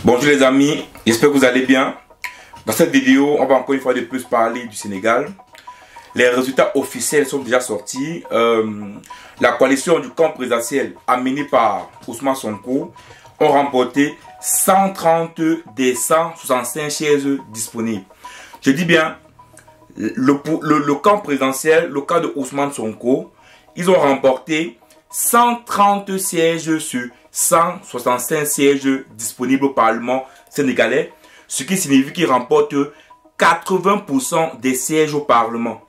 Bonjour les amis, j'espère que vous allez bien. Dans cette vidéo, on va encore une fois de plus parler du Sénégal. Les résultats officiels sont déjà sortis. La coalition du camp présidentiel amenée par Ousmane Sonko ont remporté 130 des 165 chaises disponibles. Je dis bien, le camp présidentiel, le camp de Ousmane Sonko, ils ont remporté 130 sièges sur 165 sièges disponibles au Parlement sénégalais, ce qui signifie qu'ils remportent 80% des sièges au Parlement.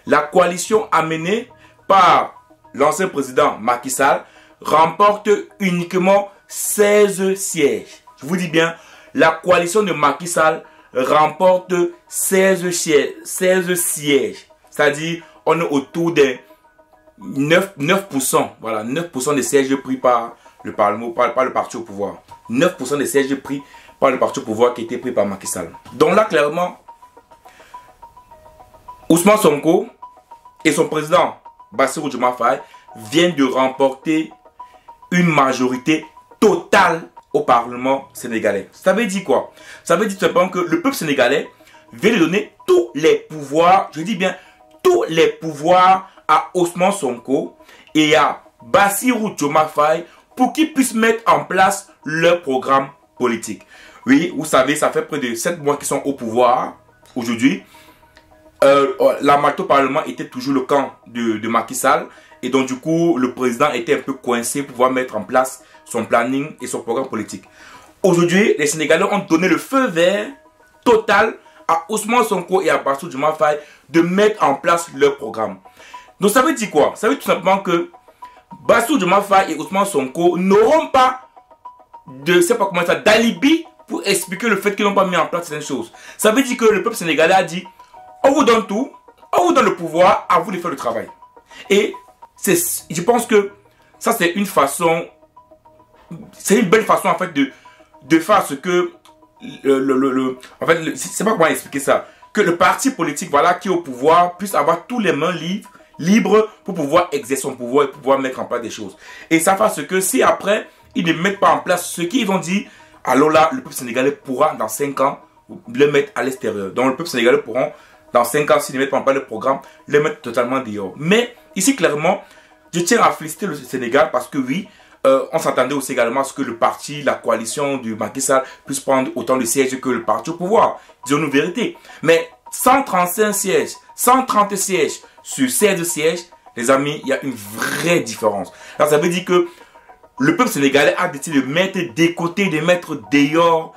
La coalition amenée par l'ancien président Macky Sall remporte uniquement 16 sièges. Je vous dis bien, la coalition de Macky Sall remporte 16 sièges. C'est-à-dire, on est autour des 9%. Voilà, 9% des sièges pris par le Parlement, par le parti au pouvoir. 9% des sièges pris par le parti au pouvoir qui était pris par Macky Sall. Donc là, clairement, Ousmane Sonko et son président Bassirou Diomaye Faye viennent de remporter une majorité totale au Parlement sénégalais. Ça veut dire quoi? Ça veut dire tout simplement que le peuple sénégalais vient de donner tous les pouvoirs, je dis bien tous les pouvoirs à Ousmane Sonko et à Bassirou Diomaye Faye pour qu'ils puissent mettre en place leur programme politique. Oui, vous savez, ça fait près de 7 mois qu'ils sont au pouvoir aujourd'hui. La majorité au Parlement était toujours le camp de Macky Sall. Et donc du coup, le président était un peu coincé pour pouvoir mettre en place son planning et son programme politique. Aujourd'hui, les Sénégalais ont donné le feu vert total à Ousmane Sonko et à Bassirou Diomaye Faye de mettre en place leur programme. Donc ça veut dire quoi? Ça veut dire tout simplement que Bassirou Diomaye Faye et Ousmane Sonko n'auront pas d'alibi pour expliquer le fait qu'ils n'ont pas mis en place certaines choses. Ça veut dire que le peuple sénégalais a dit: on vous donne tout, on vous donne le pouvoir, à vous de faire le travail. Et je pense que ça c'est une façon, c'est une belle façon en fait de faire ce que en fait, c'est pas comment expliquer ça, que le parti politique voilà qui est au pouvoir puisse avoir tous les mains libres pour pouvoir exercer son pouvoir et pouvoir mettre en place des choses. Et ça fait ce que si après ils ne mettent pas en place ce qu'ils ont dit, alors là le peuple sénégalais pourra dans 5 ans le mettre à l'extérieur. Donc le peuple sénégalais pourra dans 5 ans, s'ils ne mettent pas en place le programme, le mettre totalement dehors. Mais ici clairement, je tiens à féliciter le Sénégal parce que oui, on s'attendait aussi également à ce que le parti, la coalition du Macky Sall puisse prendre autant de sièges que le parti au pouvoir. Disons-nous vérité. Mais 135 sièges, 130 sièges sur 16 sièges, les amis, il y a une vraie différence. Alors ça veut dire que le peuple sénégalais a décidé de mettre des côtés, de mettre dehors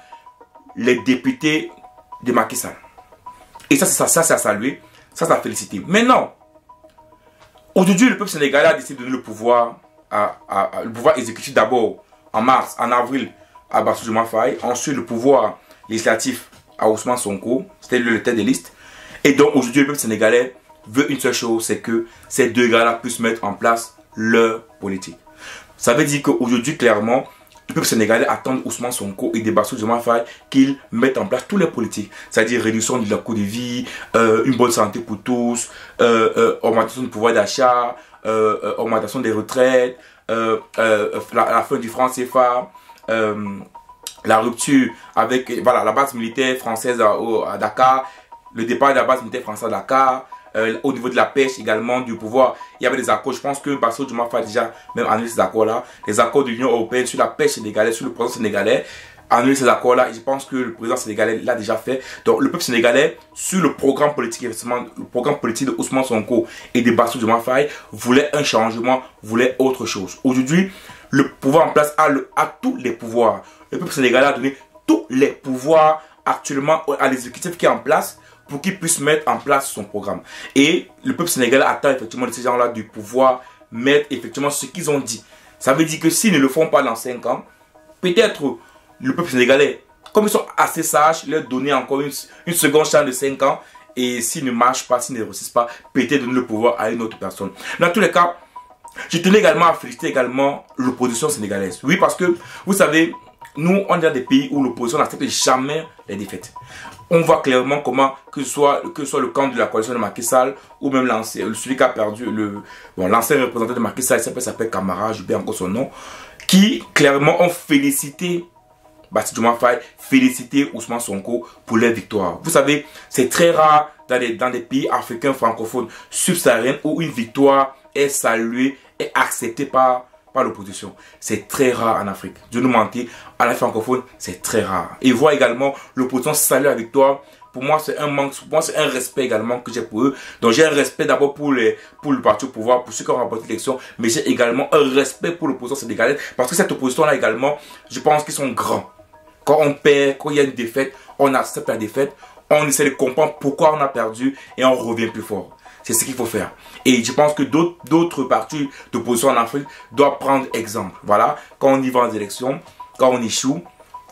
les députés de Macky Sall. Et ça c'est à saluer, ça c'est à féliciter. Maintenant, aujourd'hui, le peuple sénégalais a décidé de donner le pouvoir le pouvoir exécutif d'abord en avril à Bassirou Diomaye Faye, ensuite le pouvoir législatif à Ousmane Sonko, c'était le tête de liste. Et donc aujourd'hui le peuple sénégalais veut une seule chose, c'est que ces deux gars-là puissent mettre en place leur politique. Ça veut dire qu'aujourd'hui clairement, le peuple sénégalais attend Ousmane Sonko et des Bassirou Diomaye Faye qu'ils mettent en place toutes les politiques, c'est-à-dire réduction de la coût de vie, une bonne santé pour tous, augmentation du pouvoir d'achat, augmentation des retraites, la fin du franc CFA, la rupture avec voilà, la base militaire française à Dakar, le départ de la base militaire française à Dakar, au niveau de la pêche également, du pouvoir. Il y avait des accords, je pense que Bassirou Diomaye Faye a déjà même annulé ces accords-là, les accords de l'Union européenne sur la pêche sénégalaise, sur le président sénégalais, annuler ces accords-là, et je pense que le président sénégalais l'a déjà fait. Donc le peuple sénégalais, sur le programme politique, effectivement, le programme politique de Ousmane Sonko et de Bassirou Diomaye Faye, voulait un changement, voulait autre chose. Aujourd'hui, le pouvoir en place a tous les pouvoirs. Le peuple sénégalais a donné tous les pouvoirs actuellement à l'exécutif qui est en place pour qu'il puisse mettre en place son programme. Et le peuple sénégalais attend effectivement de ces gens-là du pouvoir mettre effectivement ce qu'ils ont dit. Ça veut dire que s'ils ne le font pas dans 5 ans, peut-être le peuple sénégalais, comme ils sont assez sages, leur donner encore une seconde chance de 5 ans. Et s'ils ne marchent pas, s'ils ne réussissent pas, peut-être donner le pouvoir à une autre personne. Dans tous les cas, je tenais également à féliciter également l'opposition sénégalaise. Oui, parce que, vous savez, nous, on est dans des pays où l'opposition n'accepte jamais les défaites. On voit clairement comment, que ce soit le camp de la coalition de Macky Sall, ou même celui qui a perdu, l'ancien représentant de Macky Sall, il s'appelle Camara, j'oublie encore son nom, qui clairement ont félicité Bassirou Diomaye Faye féliciter Ousmane Sonko pour leur victoire. Vous savez, c'est très rare dans des pays africains francophones subsahariens où une victoire est saluée et acceptée par l'opposition. C'est très rare en Afrique. Dieu nous mentit, à la francophone, c'est très rare. Et voir également l'opposition saluer la victoire, pour moi, c'est un manque, pour moi, c'est un respect également que j'ai pour eux. Donc, j'ai un respect d'abord pour le parti au pouvoir, pour ceux qui ont remporté l'élection, mais j'ai également un respect pour l'opposition sénégalaise, parce que cette opposition-là également, je pense qu'ils sont grands. Quand on perd, quand il y a une défaite, on accepte la défaite, on essaie de comprendre pourquoi on a perdu et on revient plus fort. C'est ce qu'il faut faire. Et je pense que d'autres partis d'opposition en Afrique doivent prendre exemple. Voilà, quand on y va aux élections, quand on échoue,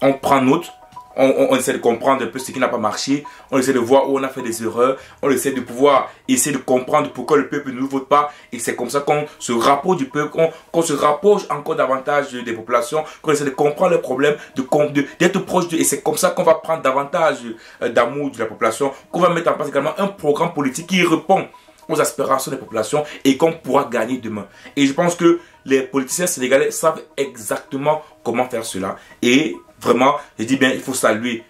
on prend note, on essaie de comprendre un peu ce qui n'a pas marché, on essaie de voir où on a fait des erreurs, on essaie de pouvoir essayer de comprendre pourquoi le peuple ne nous vote pas. Et c'est comme ça qu'on se rapproche du peuple, qu'on se rapproche encore davantage des populations, qu'on essaie de comprendre les problèmes, d'être proche d'eux. Et c'est comme ça qu'on va prendre davantage d'amour de la population, qu'on va mettre en place également un programme politique qui répond aux aspirations des populations et qu'on pourra gagner demain. Et je pense que les politiciens sénégalais savent exactement comment faire cela. Et vraiment, je dis bien, il faut saluer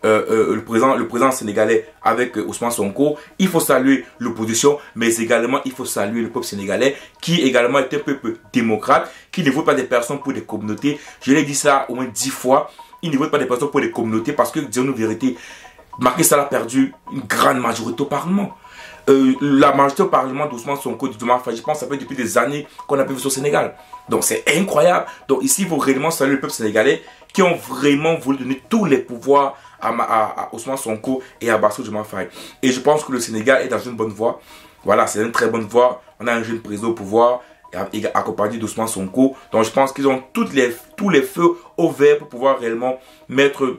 le président sénégalais avec Ousmane Sonko. Il faut saluer l'opposition, mais également, il faut saluer le peuple sénégalais qui également est un peuple démocrate, qui ne vote pas des personnes pour des communautés. Je l'ai dit ça au moins 10 fois. Il ne vote pas des personnes pour des communautés parce que, disons-nous la vérité, Macky Sall a perdu une grande majorité au Parlement. La majorité au Parlement d'Ousmane Sonko, je pense que ça fait depuis des années qu'on a pu vivre au Sénégal. Donc c'est incroyable. Donc ici, il faut réellement saluer le peuple sénégalais qui ont vraiment voulu donner tous les pouvoirs à Ousmane Sonko et à Bassirou Diomaye Faye. Et je pense que le Sénégal est dans une bonne voie. Voilà, c'est une très bonne voie. On a un jeune président au pouvoir accompagné d'Ousmane Sonko. Donc je pense qu'ils ont tous les feux au vert pour pouvoir réellement mettre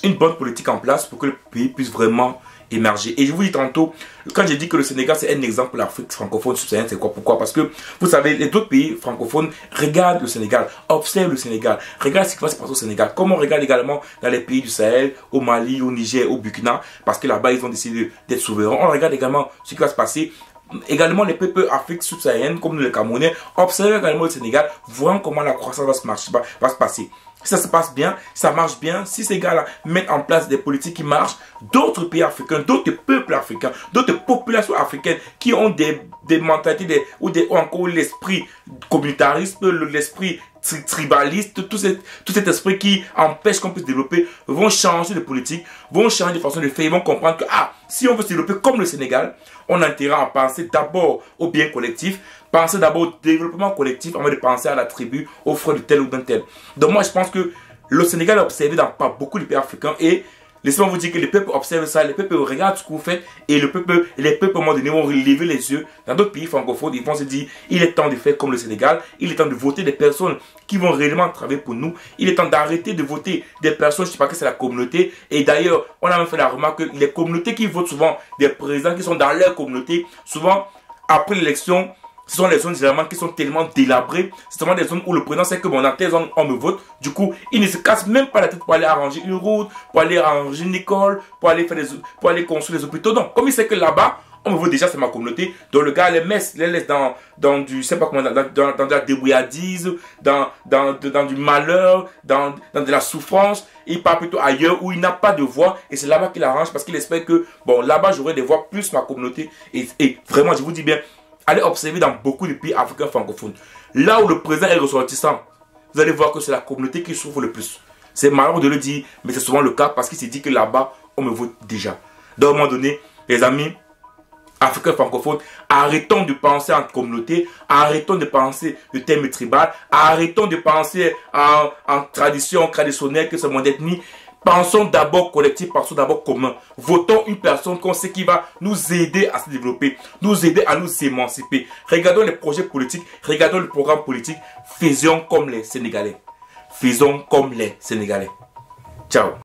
une bonne politique en place pour que le pays puisse vraiment émerger. Et je vous dis tantôt, quand j'ai dit que le Sénégal c'est un exemple pour l'Afrique francophone subsaharienne, c'est quoi? Pourquoi? Parce que vous savez, les autres pays francophones regardent le Sénégal, observent le Sénégal, regardent ce qui va se passer au Sénégal, comme on regarde également dans les pays du Sahel, au Mali, au Niger, au Burkina, parce que là-bas ils ont décidé d'être souverains. On regarde également ce qui va se passer. Également les peuples d'Afrique subsaharienne, comme nous les Camerounais, observent également le Sénégal, voyant comment la croissance va se passer. Si ça se passe bien, ça marche bien, si ces gars-là mettent en place des politiques qui marchent, d'autres pays africains, d'autres peuples africains, d'autres populations africaines qui ont des mentalités ou encore l'esprit communautariste, l'esprit tribaliste, tout cet esprit qui empêche qu'on puisse développer, vont changer de politique, vont changer de façon de faire, ils vont comprendre que si on veut se développer comme le Sénégal, on a intérêt à penser d'abord au bien collectif, penser d'abord au développement collectif avant de penser à la tribu, aux frais de tel ou d'un tel. Donc moi je pense que le Sénégal est observé dans pas beaucoup de pays africains et laissez-moi vous dire que les peuples observent ça, les peuples regardent ce que vous faites et les peuples à un moment donné vont lever les yeux. Dans d'autres pays francophones, ils vont se dire il est temps de faire comme le Sénégal, il est temps de voter des personnes qui vont réellement travailler pour nous, il est temps d'arrêter de voter des personnes, je ne sais pas que c'est la communauté. Et d'ailleurs, on a même fait la remarque que les communautés qui votent souvent des présidents qui sont dans leur communauté, souvent après l'élection, ce sont les zones généralement qui sont tellement délabrées. C'est seulement des zones où le président sait que dans telle zone on me vote. Du coup, il ne se casse même pas la tête pour aller arranger une route, pour aller arranger une école, pour aller construire des hôpitaux. Donc, comme il sait que là-bas, on me vote déjà, c'est ma communauté. Donc le gars les laisse dans du, je sais pas comment, dans de la débrouillardise, dans du malheur, dans de la souffrance. Il part plutôt ailleurs où il n'a pas de voix. Et c'est là-bas qu'il arrange parce qu'il espère que, bon, là-bas j'aurai des voix plus ma communauté. Et vraiment, je vous dis bien, allez observer dans beaucoup de pays africains francophones. Là où le président est ressortissant, vous allez voir que c'est la communauté qui souffre le plus. C'est malheureux de le dire, mais c'est souvent le cas parce qu'il s'est dit que là-bas, on me vote déjà. Donc, à un moment donné, les amis africains francophones, arrêtons de penser en communauté, arrêtons de penser le thème tribal, arrêtons de penser en tradition traditionnelle que c'est mon ethnie. Pensons d'abord collectif, pensons d'abord commun. Votons une personne qu'on sait qui va nous aider à se développer, nous aider à nous émanciper. Regardons les projets politiques, regardons le programme politique. Faisons comme les Sénégalais. Faisons comme les Sénégalais. Ciao.